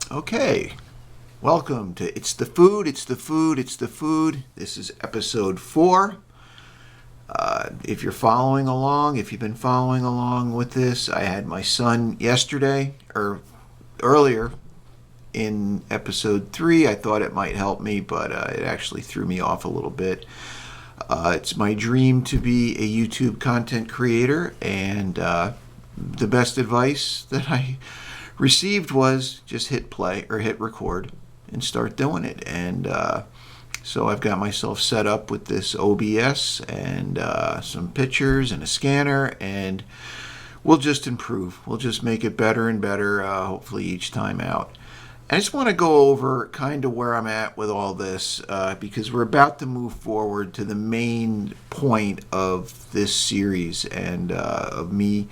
Okay, welcome to It's the Food, It's the Food, It's the Food. This is episode 4. If you're following along, if you've been following along with this, I had my son yesterday, or earlier in episode 3. I thought it might help me, but it actually threw me off a little bit. It's my dream to be a YouTube content creator, and the best advice that I received was just hit play or hit record and start doing it. And so I've got myself set up with this OBS and some pictures and a scanner, and we'll just improve. We'll just make it better and better, hopefully each time out. I just want to go over kind of where I'm at with all this because we're about to move forward to the main point of this series and of me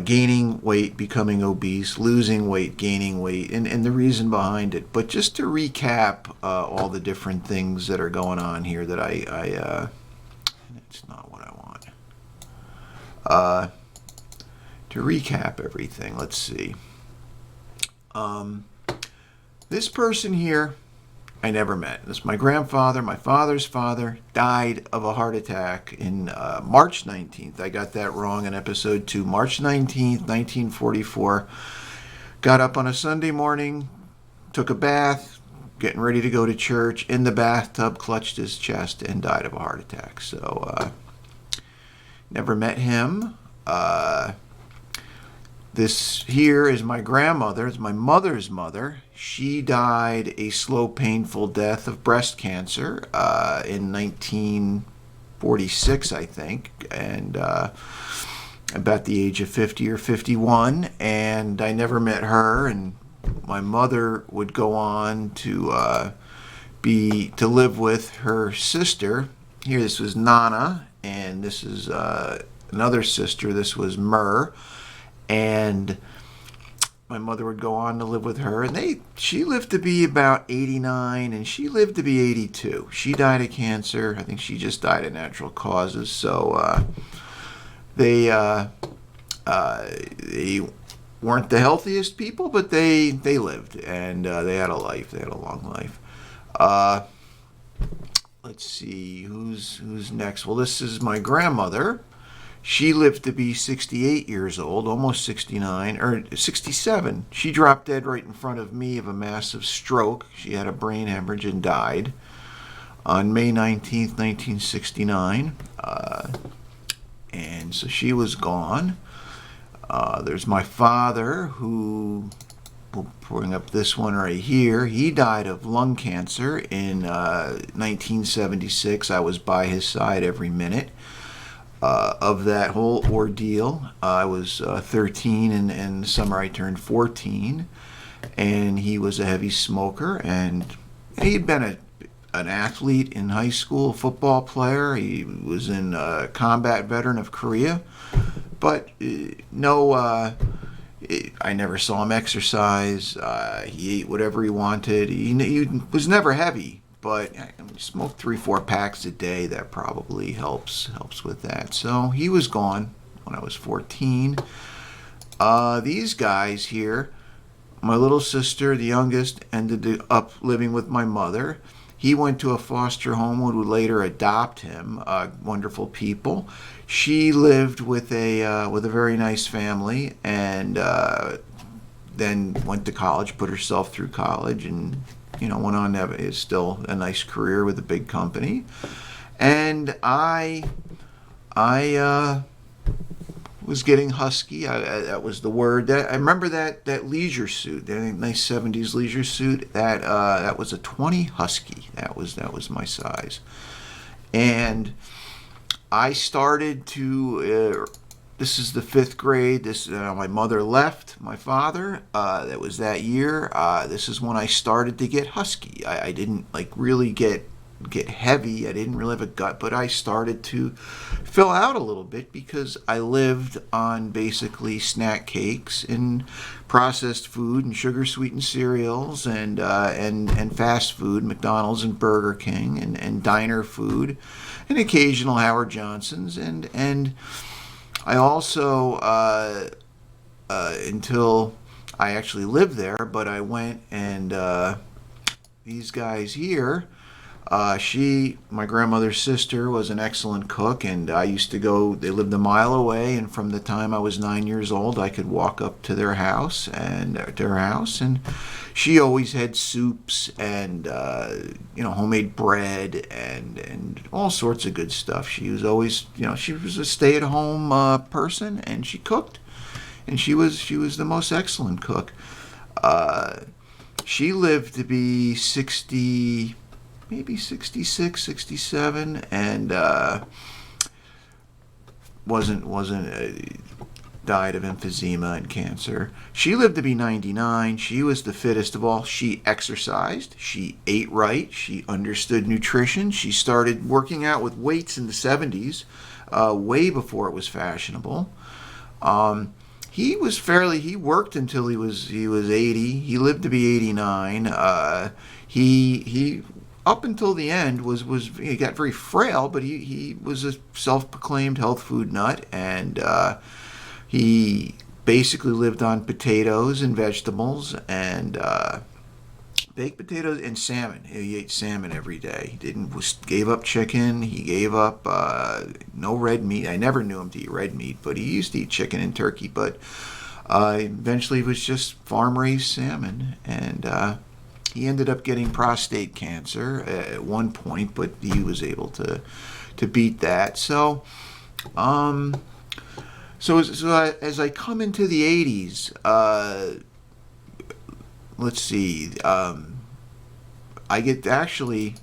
gaining weight, becoming obese, losing weight, gaining weight, and the reason behind it. But just to recap all the different things that are going on here that it's not what I want. To recap everything, let's see. This person here, I never met. This is my grandfather, my father's father, died of a heart attack in March 19th. I got that wrong in episode 2. March 19th, 1944. Got up on a Sunday morning, took a bath, getting ready to go to church. In the bathtub, clutched his chest and died of a heart attack. So, never met him. This here is my grandmother. It's my mother's mother. She died a slow, painful death of breast cancer in 1946, I think, and about the age of 50 or 51. And I never met her. And my mother would go on to live with her sister. Here, this was Nana, and this is another sister. This was Myrrh. And my mother would go on to live with her, and she lived to be about 89, and she lived to be 82. She died of cancer. I think she just died of natural causes. So they weren't the healthiest people, but they lived, and they had a life. They had a long life. Let's see who's next. Well, this is my grandmother. She lived to be 68 years old, almost 69, or 67. She dropped dead right in front of me of a massive stroke. She had a brain hemorrhage and died on May 19th, 1969. And so she was gone. There's my father, who, we'll bring up this one right here. He died of lung cancer in 1976. I was by his side every minute. Of that whole ordeal. I was 13, and in the summer I turned 14, and he was a heavy smoker, and he had been an athlete in high school, a football player. He was in combat veteran of Korea, but I never saw him exercise. He ate whatever he wanted. He was never heavy. But I smoked 3-4 packs a day. That probably helps with that. So he was gone when I was 14. These guys here, my little sister, the youngest, ended up living with my mother. He went to a foster home and would later adopt him. Wonderful people. She lived with a very nice family, and then went to college, put herself through college, and went on to have still a nice career with a big company. And I was getting Husky. That was the word. I remember that leisure suit, that nice 70s leisure suit. That was a 20 Husky. That was my size. And I started to. This is the 5th grade. My mother left my father. That was that year. This is when I started to get Husky. I didn't really get heavy. I didn't really have a gut, but I started to fill out a little bit because I lived on basically snack cakes and processed food and sugar sweetened cereals and fast food, McDonald's and Burger King and diner food, and occasional Howard Johnson's and I also, until I actually lived there, but I went and these guys here. My grandmother's sister was an excellent cook, and I used to go, they lived a mile away, and from the time I was 9 years old, I could walk up to their house, and she always had soups and, homemade bread and all sorts of good stuff. She was always, she was a stay-at-home person, and she cooked, and she was the most excellent cook. She lived to be 60, maybe 66, 67, and died of emphysema and cancer. She lived to be 99. She was the fittest of all. She exercised. She ate right. She understood nutrition. She started working out with weights in the 70s, way before it was fashionable. He worked until he was 80. He lived to be 89. He up until the end he got very frail, but he was a self-proclaimed health food nut, and he basically lived on potatoes and vegetables and baked potatoes and salmon. He ate salmon every day. He gave up chicken. He gave up no red meat. I never knew him to eat red meat, but he used to eat chicken and turkey. But eventually, it was just farm-raised salmon, and he ended up getting prostate cancer at one point, but he was able to beat that. So, as I come into the 80s, let's see. I get actually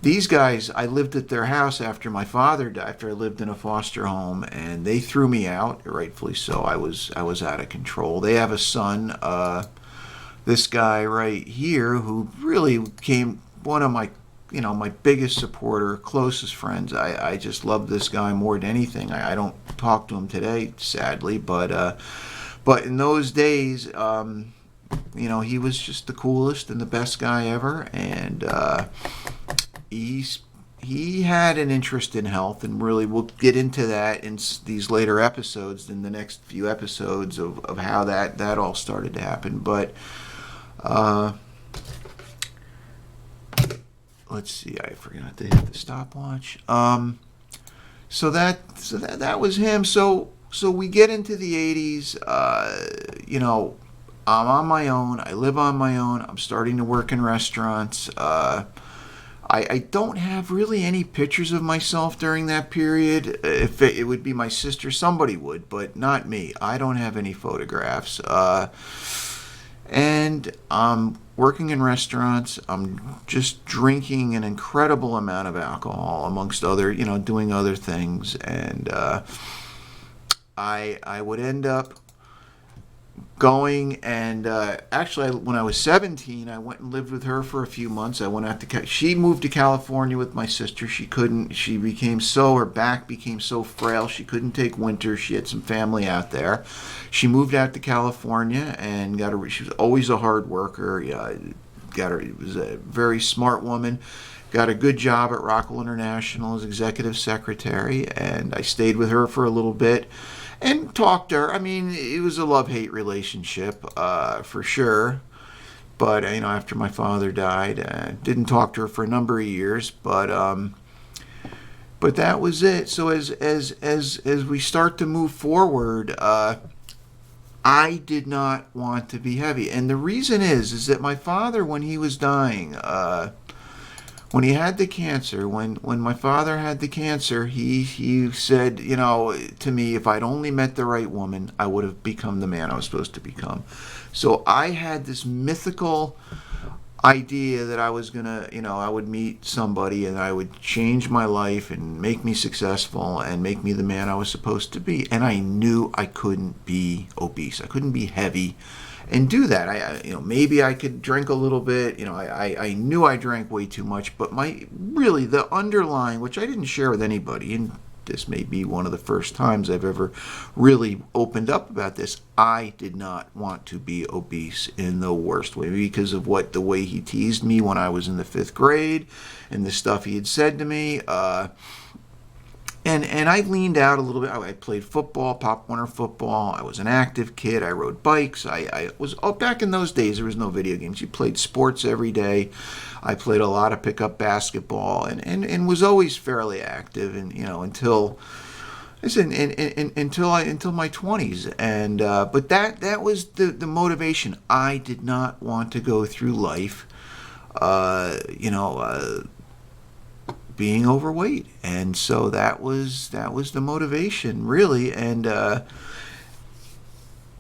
these guys. I lived at their house after my father died. After I lived in a foster home, and they threw me out, rightfully so. I was out of control. They have a son. This guy right here, who really became one of my biggest supporter, closest friends. I just love this guy more than anything. I don't talk to him today, sadly, but in those days, he was just the coolest and the best guy ever, and he had an interest in health, and really we'll get into that in these later episodes, in the next few episodes of how that all started to happen. But let's see, I forgot to hit the stopwatch. So that was him. So we get into the 80s. I'm on my own. I live on my own. I'm starting to work in restaurants. I don't have really any pictures of myself during that period. If it would be my sister, somebody would, but not me. I don't have any photographs. And I'm working in restaurants. I'm just drinking an incredible amount of alcohol, amongst other, doing other things. And I would end up going and actually, when I was 17, I went and lived with her for a few months. I went out to she moved to California with my sister. Her back became so frail she couldn't take winter. She had some family out there. She moved out to California and she was always a hard worker. Was a very smart woman. Got a good job at Rockwell International as executive secretary, and I stayed with her for a little bit and talked to her. I mean, it was a love-hate relationship, for sure. But after my father died, didn't talk to her for a number of years. But that was it. So as we start to move forward, I did not want to be heavy, and the reason is that my father, when he was dying, when he had the cancer, when my father had the cancer, he said, to me, if I'd only met the right woman, I would have become the man I was supposed to become. So I had this mythical idea that I was gonna, I would meet somebody and I would change my life and make me successful and make me the man I was supposed to be. And I knew I couldn't be obese. I couldn't be heavy and do that. Maybe I could drink a little bit. I knew I drank way too much, but the underlying, which I didn't share with anybody, and this may be one of the first times I've ever really opened up about this, I did not want to be obese in the worst way, because of the way he teased me when I was in the 5th grade and the stuff he had said to me. and I leaned out a little bit. I played football, Pop Warner football. I was an active kid. I rode bikes. I was back in those days. There was no video games. You played sports every day. I played a lot of pickup basketball, and was always fairly active. And until I said, until my 20s. And but that was the motivation. I did not want to go through life, being overweight, and so that was the motivation, really. And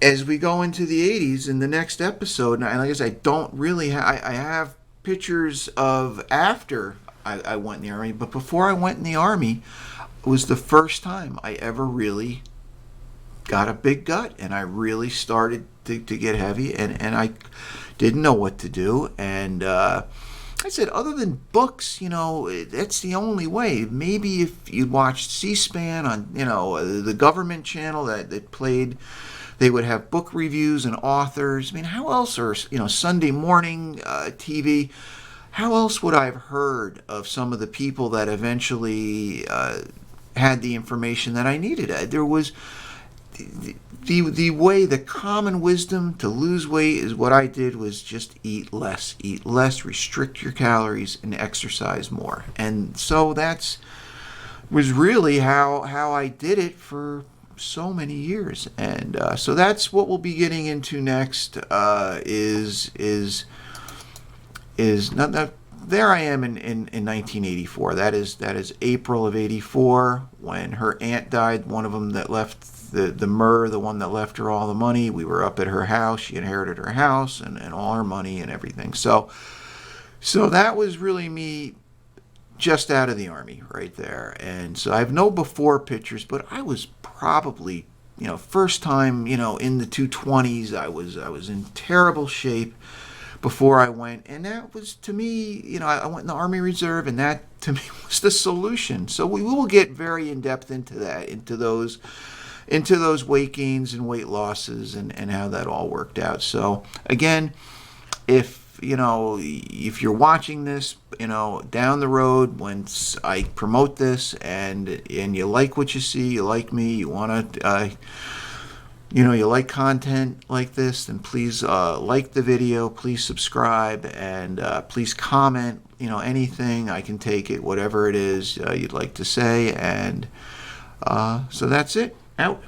as we go into the 80s in the next episode, and I guess I don't really I have pictures of after I went in the army, but before I went in the army, it was the first time I ever really got a big gut, and I really started to get heavy, and I didn't know what to do. And I said, other than books, that's the only way. Maybe if you watched C-SPAN on, the government channel that played, they would have book reviews and authors. I mean, how else, or, Sunday morning TV, how else would I have heard of some of the people that eventually had the information that I needed? There was the way, the common wisdom to lose weight is what I did was just eat less, restrict your calories, and exercise more. And so was really how I did it for so many years. And so that's what we'll be getting into next. Is not there I am in 1984. That is April of 84, when her aunt died. One of them that left the Murr, the one that left her all the money. We were up at her house. She inherited her house and all her money and everything. So that was really me just out of the army right there. And so I have no before pictures, but I was probably, first time, in the 220s. I was in terrible shape before I went, and that was, to me, I went in the Army Reserve, and that to me was the solution. So we will get very in depth into that, into those weight gains and weight losses, and how that all worked out. So again, if you're watching this, down the road, once I promote this, and you like what you see, you like me, you want to, you like content like this, then please like the video, please subscribe, and please comment, anything. I can take it, whatever it is you'd like to say. And so that's it. Out.